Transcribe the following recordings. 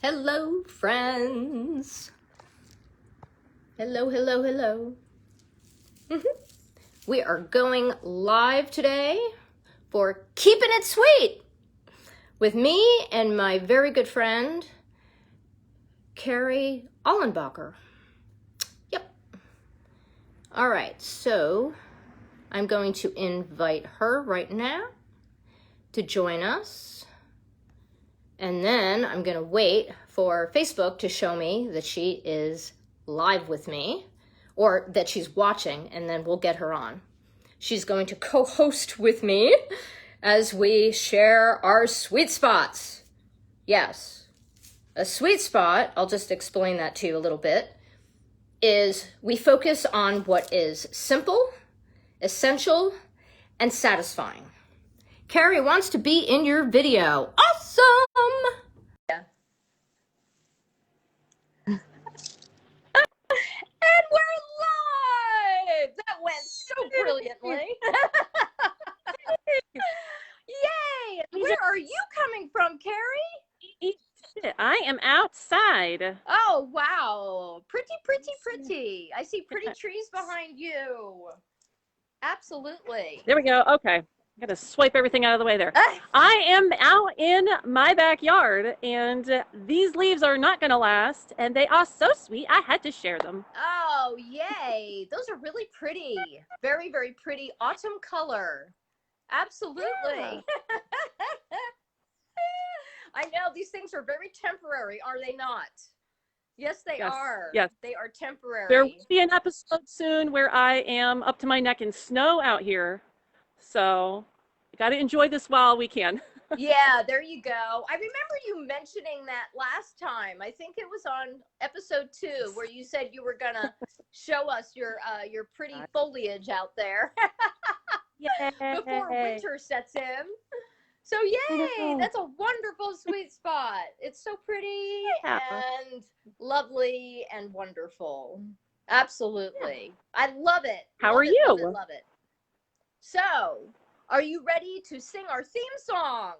Hello, friends. Hello, hello, hello. We are going live today for Keeping It Sweet with me and my very good friend, Carrie Allenbacher. Yep. All right, so I'm going to invite her right now to join us. And then I'm going to wait for Facebook to show me that she is live with me or that she's watching, and then we'll get her on. She's going to co-host with me as we share our sweet spots. Yes, a sweet spot, I'll just explain that to you a little bit, is we focus on what is simple, essential, and satisfying. Carrie wants to be in your video. Awesome! Yeah. And we're live! That went so brilliantly. Yay! Where are you coming from, Carrie? I am outside. Oh, wow. Pretty, pretty, pretty. I see pretty trees behind you. Absolutely. There we go. Okay. I got to swipe everything out of the way there. I am out in my backyard, and these leaves are not going to last, and they are so sweet. I had to share them. Oh, yay. Those are really pretty. Very, very pretty autumn color. Absolutely. Yeah. I know these things are very temporary, are they not? Yes, they are. Yes. They are temporary. There will be an episode soon where I am up to my neck in snow out here. So you got to enjoy this while we can. Yeah, there you go. I remember you mentioning that last time. I think it was on episode 2 where you said you were going to show us your pretty foliage out there before winter sets in. So yay, that's a wonderful sweet spot. It's so pretty and lovely and wonderful. Absolutely. I love it. How are you? Love it, love it. So, are you ready to sing our theme song?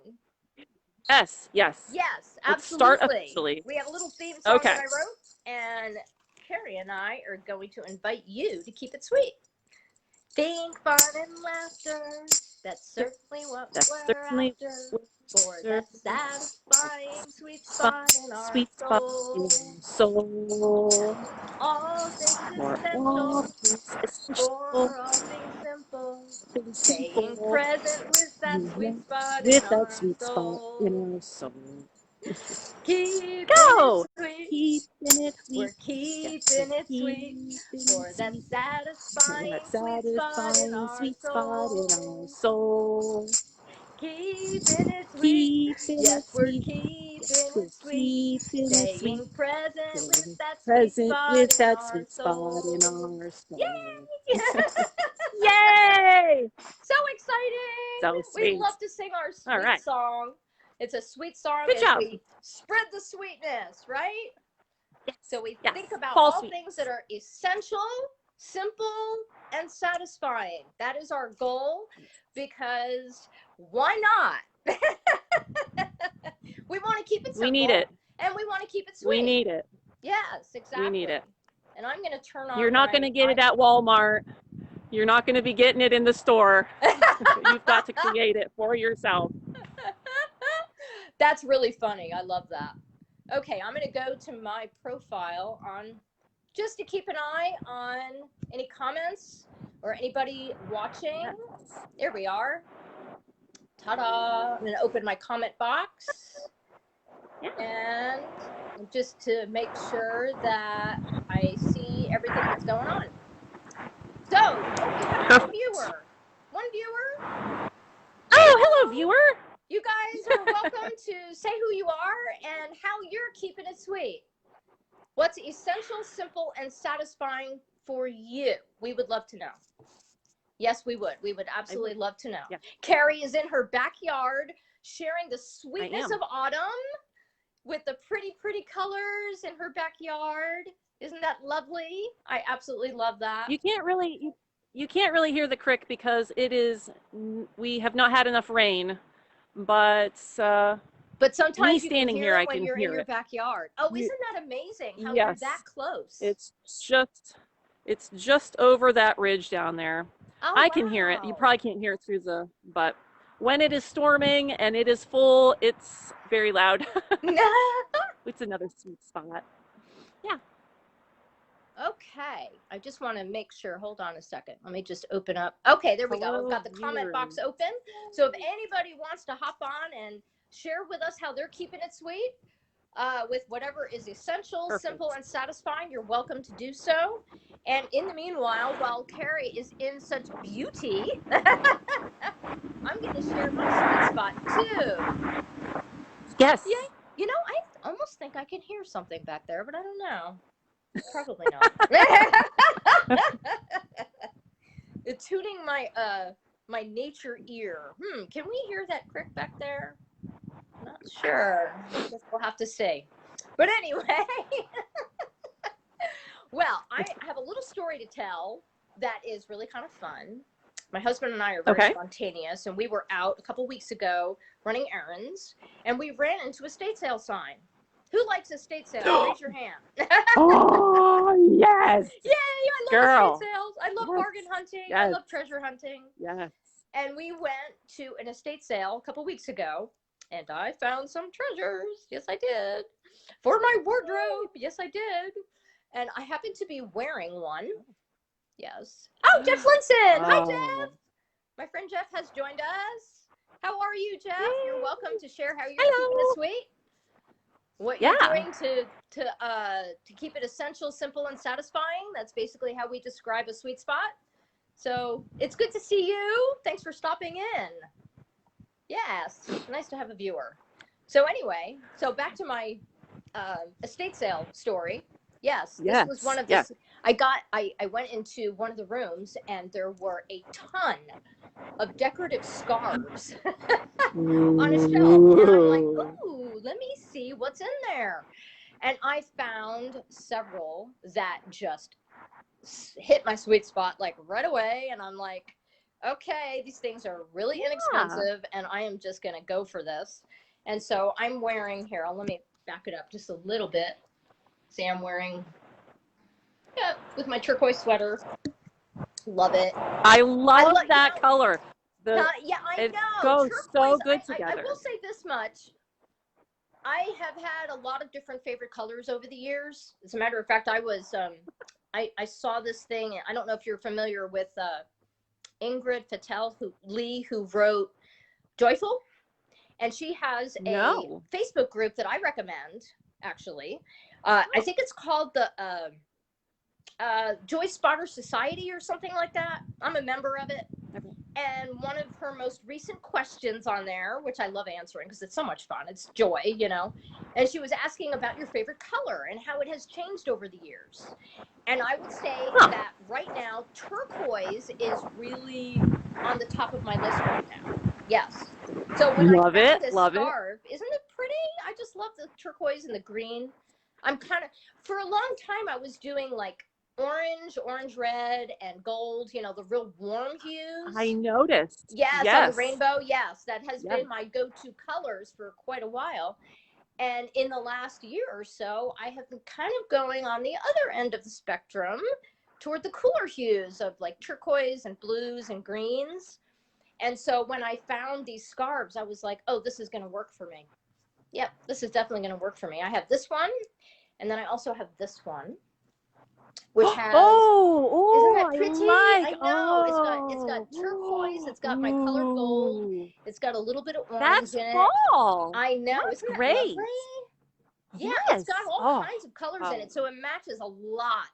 Yes. Yes, absolutely. Let's start officially. We have a little theme song that I wrote, and Carrie and I are going to invite you to keep it sweet. Think, fun, and laughter. That's certainly what we're after. For that satisfying sweet spot in our soul. All things essential. For all things simple. Staying present with that sweet spot in our soul. Keeping it sweet. We're keeping it sweet for that satisfying sweet spot in our soul. Keeping it sweet. Yes, we're keeping it sweet. Staying present with that sweet spot in our soul. Yay! Yay! So exciting! So sweet. We love to sing our sweet song. It's a sweet song. Good job. We spread the sweetness, right? Yes. So we think about all things that are essential, simple, and satisfying. That is our goal, because why not? We want to keep it simple. We need it. And we want to keep it sweet. We need it. Yes, exactly. We need it. And I'm going to turn on. You're not going to get it at Walmart. You're not going to be getting it in the store. You've got to create it for yourself. That's really funny. I love that. Okay, I'm going to go to my profile just to keep an eye on any comments or anybody watching. There we are. Ta-da. I'm going to open my comment box. And just to make sure that I see everything that's going on. So, we have one viewer. Oh, hello, viewer. You guys are welcome to say who you are and how you're keeping it sweet. What's essential, simple, and satisfying for you? We would love to know. Yes, we would. We would absolutely love to know. Yeah. Carrie is in her backyard sharing the sweetness of autumn with the pretty, pretty colors in her backyard. Isn't that lovely? I absolutely love that. You can't really hear the crick because we have not had enough rain, but But Me sometimes you can standing hear here, it I when can you're in hear your it. backyard. Oh, You, isn't that amazing how you're that yes, close? it's just over that ridge down there. Oh, I can hear it. You wow. probably can't hear it through but when it is storming and it is full, it's very loud. It's another sweet spot. Yeah. Okay, I just want to make sure. Hold on a second. Let me just open up. Okay, there we go. I've Hello, got the comment box viewers. open. So if anybody wants to hop on and share with us how they're keeping it sweet with whatever is essential, Perfect. simple, and satisfying, you're welcome to do so. And in the meanwhile, while Carrie is in such beauty, I'm going to share my sweet spot too. Yes. Yeah, you know, I almost think I can hear something back there, but I don't know. Probably not. It's tuning my my nature ear. Can we hear that crick back there? Not sure. I guess we'll have to see. But anyway, well, I have a little story to tell that is really kind of fun. My husband and I are very spontaneous, and we were out a couple weeks ago running errands, and we ran into a estate sale sign. Who likes estate sales? Raise your hand. Oh, yes. Yay, I love estate sales. I love bargain hunting. I love treasure hunting. Yes. And we went to an estate sale a couple weeks ago, and I found some treasures. Yes, I did. For my wardrobe. Yes, I did. And I happened to be wearing one. Yes. Oh, Jeff Linson. Hi, Jeff. My friend Jeff has joined us. How are you, Jeff? You're welcome to share how you're keeping it sweet. What you're doing to keep it essential, simple, and satisfying. That's basically how we describe a sweet spot. So it's good to see you. Thanks for stopping in. Yes, nice to have a viewer. So anyway, so back to my estate sale story. Yes, this was one of the. I went into one of the rooms and there were a ton of decorative scarves on a shelf, and I'm like, ooh, let me see what's in there. And I found several that just hit my sweet spot like right away, and I'm like, okay, these things are really inexpensive, and I am just gonna go for this. And so I'm wearing here. Let me back it up just a little bit. See, I'm wearing with my turquoise sweater. Love it. I love that color. Yeah, I know. It goes turquoise, so good together. I will say this much. I have had a lot of different favorite colors over the years. As a matter of fact, I was I saw this thing. I don't know if you're familiar with Ingrid Patel who wrote Joyful, and she has a Facebook group that I recommend. Actually, I think it's called the Joy Spotter Society or something like that. I'm a member of it. Okay. And one of her most recent questions on there, which I love answering because it's so much fun, it's joy, you know, and she was asking about your favorite color and how it has changed over the years. And I would say that right now, turquoise is really on the top of my list right now. Yes. So when I found this scarf, isn't it pretty? I just love the turquoise and the green. I'm kind of, for a long time, I was doing like orange, red, and gold, you know, the real warm hues. I noticed. Yes, on the rainbow. Yes, that has been my go-to colors for quite a while. And in the last year or so, I have been kind of going on the other end of the spectrum toward the cooler hues of like turquoise and blues and greens. And so when I found these scarves, I was like, oh, this is going to work for me. Yep, this is definitely going to work for me. I have this one, and then I also have this one, which has isn't that pretty? I know. It's got turquoise, it's got my color gold, it's got a little bit of orange in it. Fall. I know. That's Isn't great. That lovely? Yeah, it's got all kinds of colors in it, so it matches a lot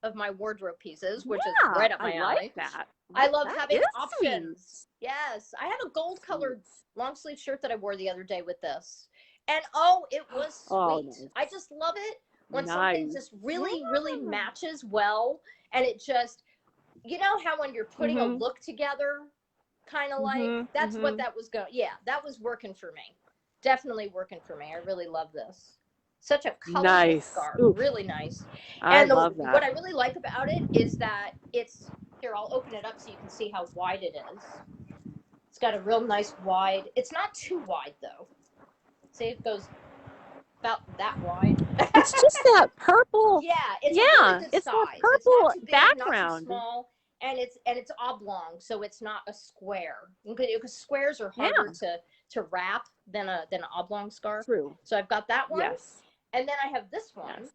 of my wardrobe pieces, which is right up my alley. Like that. I love having options. Sweet. Yes, I have a gold colored long sleeve shirt that I wore the other day with this, and it was sweet. Nice. I just love it when something just really matches well, and it just, you know how when you're putting a look together, kind of like that's what that was going. Yeah, that was working for me. Definitely working for me. I really love this. Such a colorful scarf. Ooh. Really nice. I love that. What I really like about it is that it's, here, I'll open it up so you can see how wide it is. It's got a real nice wide, it's not too wide though. See, it goes about that wide. It's just that purple. Yeah, it's a Yeah, really good it's that size. It's purple not too big, not too background. small, and it's oblong, so it's not a square. Because squares are Yeah, harder to wrap than an oblong scarf. true. So I've got that one, Yes. and then I have this one. Yes.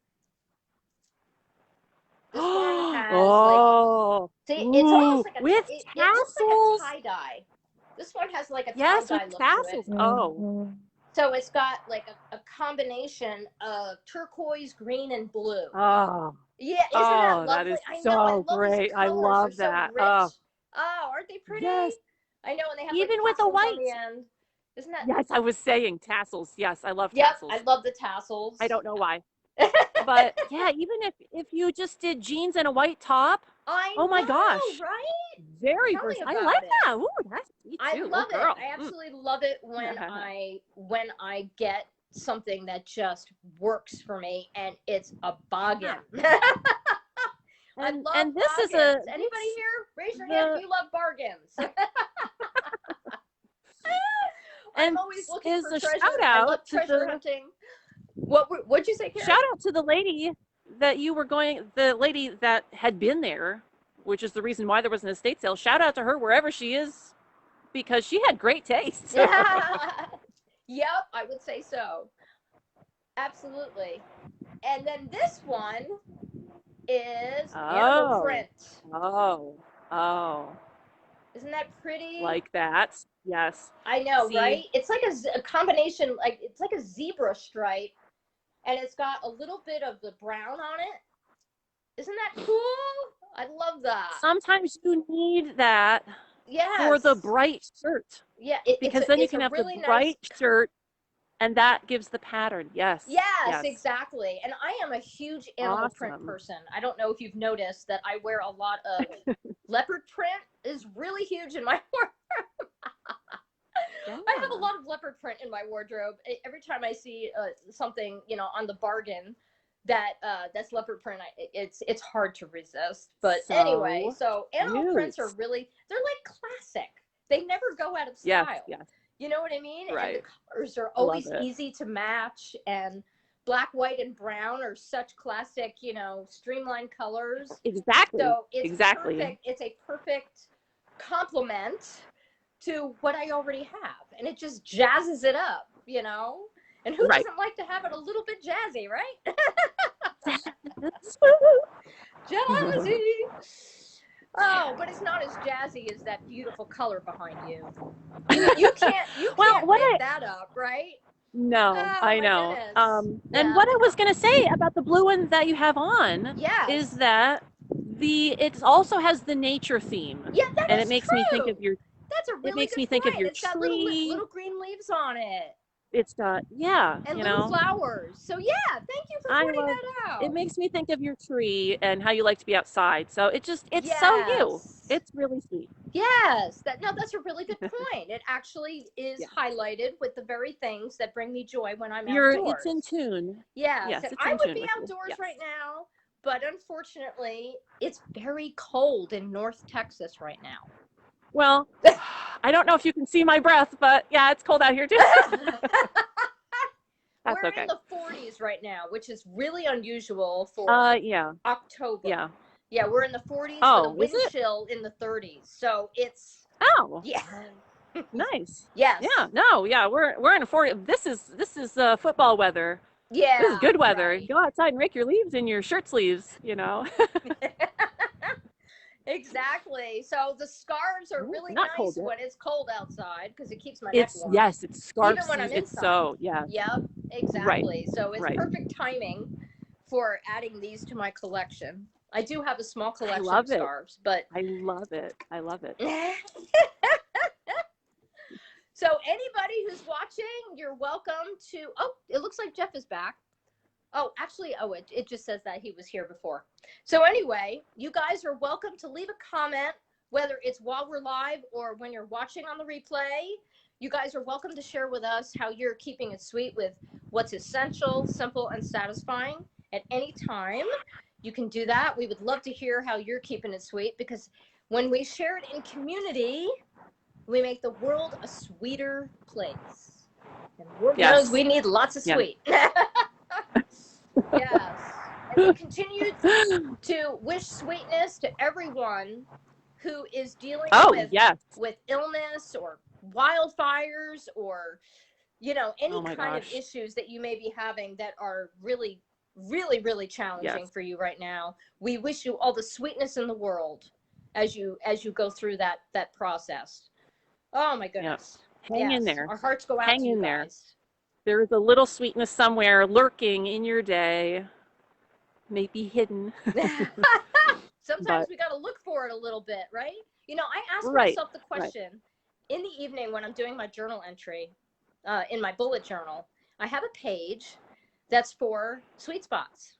This one has Oh, see, it's almost like with it looks like tassels. a tie dye. This one has like a Yes, tie with dye look tassels. to it. Oh, So it's got like a combination of turquoise, green, and blue. oh, Yeah, isn't that lovely? that is I know. I so love these great. I colors. love They're that. so rich. Oh, aren't they pretty? Yes. I know, and they have Even like with the tassels on white. the end. Isn't that? Yes, I was saying tassels. Yes, I love Yep, tassels. I love the tassels. I don't know why. But yeah, even if you just did jeans and a white top, oh my gosh, right? very Tell me versatile. I about like it. that. Ooh, that's me too. I love it. Girl. I absolutely love it when I get something that just works for me, and it's a bargain. I love and this bargains. is a Anybody here? Raise your hand if you love bargains. I'm always looking for treasure. I love treasure hunting. What'd you say, Carrie? Shout out to the lady that the lady that had been there, which is the reason why there was an estate sale. Shout out to her wherever she is, because she had great taste. Yep, I would say so. Absolutely. And then this one is animal print. Oh. Isn't that pretty? Like that. Yes. I know, right? It's like a combination, like it's like a zebra stripe, and it's got a little bit of the brown on it. Isn't that cool? I love that. Sometimes you need that for the bright shirt. Yeah, because then you can have the bright shirt, and that gives the pattern. Yes. Yes, exactly. And I am a huge animal print person. I don't know if you've noticed that I wear a lot of leopard print is really huge in my wardrobe. Yeah. I have a lot of leopard print in my wardrobe. Every time I see something, on the bargain that's leopard print, it's hard to resist. But anyway, so animal prints are they're like classic. They never go out of style. Yes. You know what I mean? Right. And the colors are always easy to match, and black, white, and brown are such classic, streamlined colors. Exactly. So it's perfect. It's a perfect complement to what I already have, and it just jazzes it up, And who doesn't like to have it a little bit jazzy, right? Jazzy. Oh, but it's not as jazzy as that beautiful color behind you. You can't pick that up, right? No, I know. And what I was going to say about the blue one that you have on is that it also has the nature theme. Yeah, that and is it makes true. me think of your That's a really it makes good me think point. of your It's got tree. little green leaves on it. It's got and little flowers. So yeah, thank you for pointing that out. It makes me think of your tree and how you like to be outside. So it's so you. It's really sweet. Yes, that's a really good point. It actually is highlighted with the very things that bring me joy when I'm outdoors. It's in tune. Yes, and I would be outdoors right now, but unfortunately, it's very cold in North Texas right now. Well, I don't know if you can see my breath, but yeah, it's cold out here too. We're in the 40s right now, which is really unusual for October. Yeah, we're in the 40s with a wind chill in the 30s. So it's nice. Yes. Yeah. No. Yeah. We're in a 40. This is football weather. Yeah. This is good weather. Right. Go outside and rake your leaves in your shirt sleeves. Exactly. So the scarves are really nice when it's cold outside because it keeps my neck warm. Yes, it's scarf even when I'm inside. Yep, exactly. Right. So it's perfect timing for adding these to my collection. I do have a small collection of scarves, but I love it. So anybody who's watching, you're welcome to. Oh, it looks like Jeff is back. Oh, actually, it just says that he was here before. So anyway, you guys are welcome to leave a comment, whether it's while we're live or when you're watching on the replay. You guys are welcome to share with us how you're keeping it sweet with what's essential, simple, and satisfying at any time. You can do that. We would love to hear how you're keeping it sweet, because when we share it in community, we make the world a sweeter place. And Lord knows Yes. we need lots of Yeah. sweet. Yes. And we continue to wish sweetness to everyone who is dealing Oh, yes. with illness or wildfires or, any Oh my kind of gosh. issues that you may be having that are really, really, really challenging Yes. for you right now. We wish you all the sweetness in the world as you go through that process. Oh my Yep. goodness. Hang in Yes. there. Our hearts go out Hang to you in there. guys. There's a little sweetness somewhere lurking in your day, maybe hidden. Sometimes But we got to look for it a little bit, right? I ask right, myself the right. question in the evening when I'm doing my journal entry, in my bullet journal. I have a page that's for sweet spots.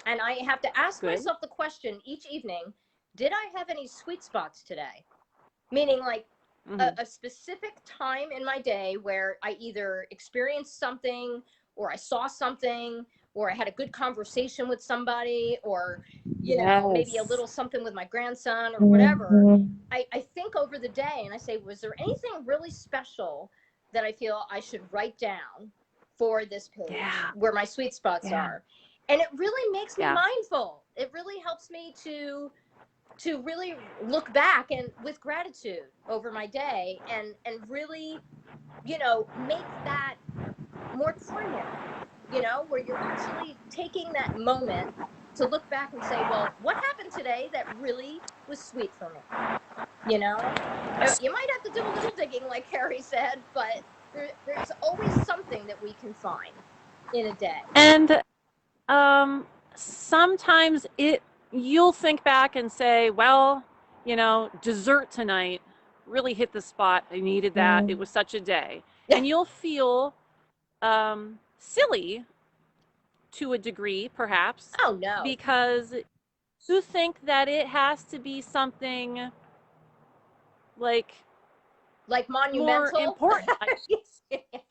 And I have to ask Good. myself the question each evening, did I have any sweet spots today? Meaning like a specific time in my day where I either experienced something or I saw something or I had a good conversation with somebody or, maybe a Yes. little something with my grandson or whatever. I think over the day and I say, was there anything really special that I feel I should write down for this page Yeah. where my sweet spots Yeah. are? And it really makes me Yeah. mindful. It really helps me to really look back and with gratitude over my day and really make that more poignant, where you're actually taking that moment to look back and say, well, what happened today that really was sweet for me? You Yes. might have to do a little digging like Carrie said, but there's always something that we can find in a day. And sometimes you'll think back and say, well, dessert tonight really hit the spot. I needed that. It was such a day. And you'll feel silly to a degree, perhaps, Oh no. because you think that it has to be something like more Monumental. important,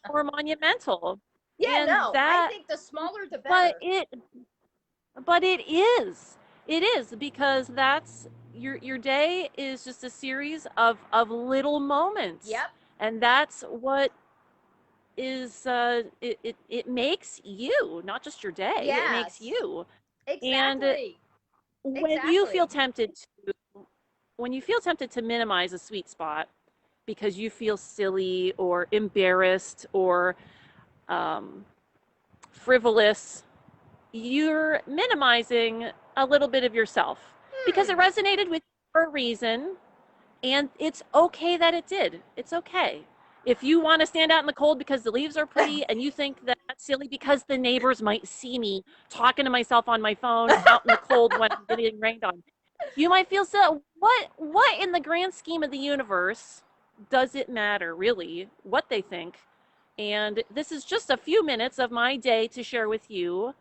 more monumental. Yeah, And no, I that, think the smaller the but better. it is. It is because that's your day is just a series of little moments. Yep. And that's what is it makes you, not just your day, it makes Yes. you. And Exactly. when you feel Exactly. tempted to minimize a sweet spot because you feel silly or embarrassed or um, frivolous, you're minimizing a little bit of yourself because it resonated with you for a reason, and it's okay that it did. It's okay. If you want to stand out in the cold because the leaves are pretty and you think that that's silly because the neighbors might see me talking to myself on my phone out in the cold when I'm getting rained on, you might feel so. What in the grand scheme of the universe does it matter really what they think? And this is just a few minutes of my day to share with you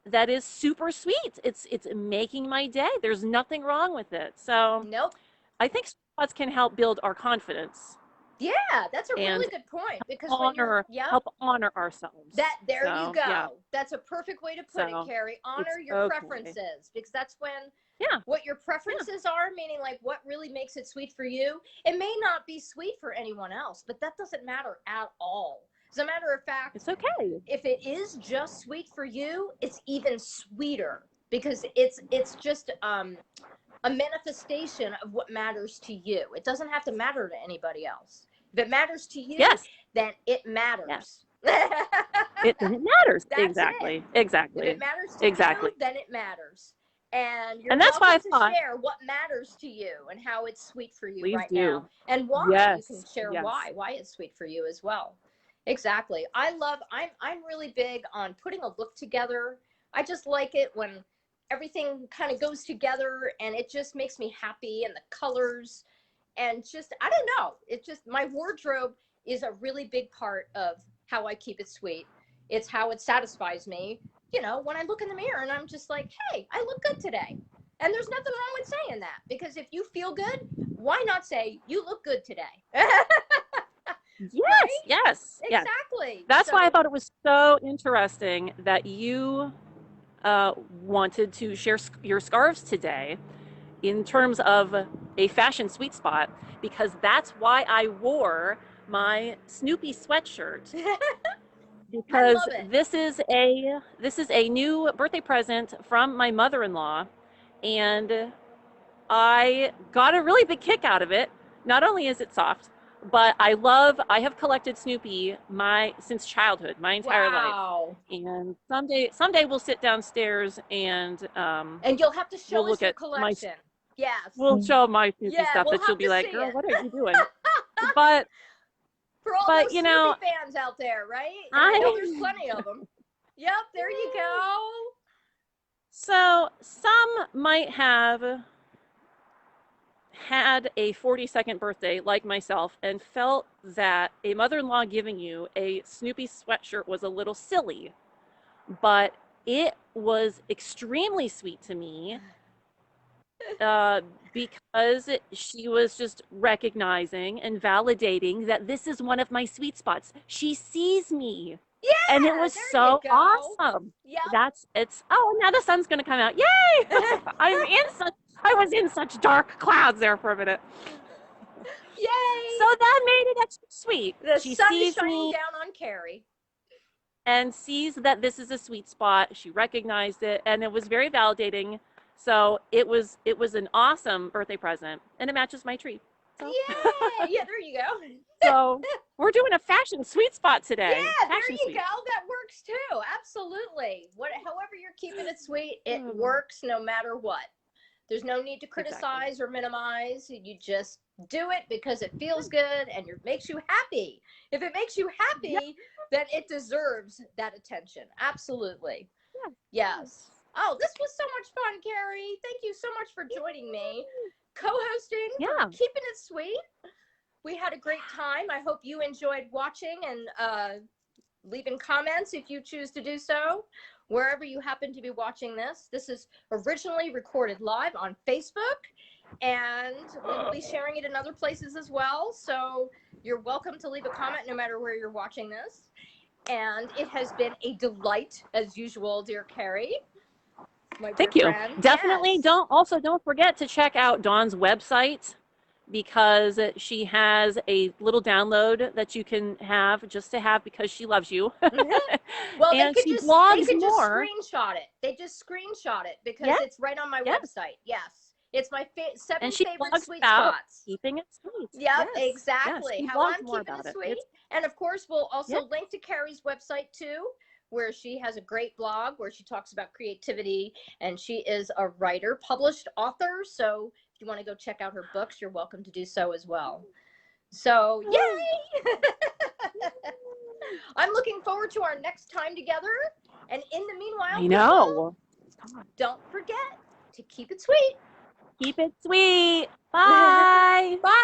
that is super sweet. It's making my day. There's nothing wrong with it. So Nope. I think spots can help build our confidence Yeah, that's a and really good point because when you're, yep, help honor ourselves. there you So yeah. go. That's a perfect way to put it, So Carrie. it's Honor your okay. preferences because that's when Yeah. what your Yeah. preferences are, meaning like what really makes it sweet for you. It may not be sweet for anyone else, but that doesn't matter at all. As a matter of fact, It's okay. if it is just sweet for you, it's even sweeter because it's just a manifestation of what matters to you. It doesn't have to matter to anybody else. If it matters to you, Yes. then it Yes. matters. It matters. That's Exactly. it. If Exactly. it matters to Exactly. you, then it matters. And you're And that's why welcome I to thought, share what matters to you and how it's sweet for you please right now do. and why. You can Yes. share Yes. why it's sweet for you as well. Exactly. I'm really big on putting a look together. I just like it when everything kind of goes together and it just makes me happy and the colors and just I don't know. It just my wardrobe is a really big part of how I keep it sweet. It's how it satisfies me, when I look in the mirror and I'm just like, hey, I look good today. And there's nothing wrong with saying that because if you feel good, why not say you look good today? Yes, Right? yes, yes. Exactly. That's why I So thought it was so interesting that you wanted to share your scarves today in terms of a fashion sweet spot, because that's why I wore my Snoopy sweatshirt I because love it. this is a new birthday present from my mother-in-law, and I got a really big kick out of it. Not only is it soft, but I have collected Snoopy since childhood, my entire life. Wow. And someday we'll sit downstairs and And you'll have to we'll show us look your at collection. Yes. we'll show my Snoopy Yeah, stuff we'll that she'll have be to like, see "Girl, it. what are you doing?" But For all but those Snoopy fans out there, right? And I know there's plenty of them. Yep, there you go. so some might have had a 42nd birthday like myself and felt that a mother-in-law giving you a Snoopy sweatshirt was a little silly, but it was extremely sweet to me uh, because she was just recognizing and validating that this is one of my sweet spots. She sees me. And it Yeah, was there you so go. awesome. Yep. Oh, now the sun's going to come out. Yay! I was in such dark clouds there for a minute. Yay! So that made it extra sweet. The She sun is sees shining me down on Carrie. and sees that this is a sweet spot. She recognized it, and it was very validating. So it was an awesome birthday present, and it matches my tree. So. Yeah, yeah, there you go. So we're doing a fashion sweet spot today. Yeah, there Fashion you sweet. go. That works too. Absolutely. However you're keeping it sweet, it Mm. works no matter what. There's no need to criticize Exactly. or minimize. You just do it because it feels good and it makes you happy. If it makes you happy, Yep. then it deserves that attention. Absolutely. Yeah. Yes. Oh, this was so much fun, Carrie. Thank you so much for joining me, co-hosting, for Yeah. keeping it sweet. We had a great time. I hope you enjoyed watching and leaving comments if you choose to do so, wherever you happen to be watching this. This is originally recorded live on Facebook, and we will be sharing it in other places as well. So you're welcome to leave a comment no matter where you're watching this. And it has been a delight, as usual, dear Carrie, my dear Thank you. friend. Definitely Yes. don't forget to check out Dawn's website because she has a little download that you can have just to have because she loves you. Well, And she blogs just more. screenshot it. They just screenshot it because Yes. it's right on my Yes. website. Yes. It's my seven And she favorite blogs sweet about spots. keeping it sweet. Yep, Yes. exactly. Yes, she How blogs I'm more keeping about it it. sweet. And of course, we'll also Yeah. link to Carrie's website too, where she has a great blog where she talks about creativity, and she is a writer, published author. So if you want to go check out her books, you're welcome to do so as well. So, yay! I'm looking forward to our next time together. And in the meanwhile, I know. don't forget to keep it sweet. Keep it sweet. Bye. Bye.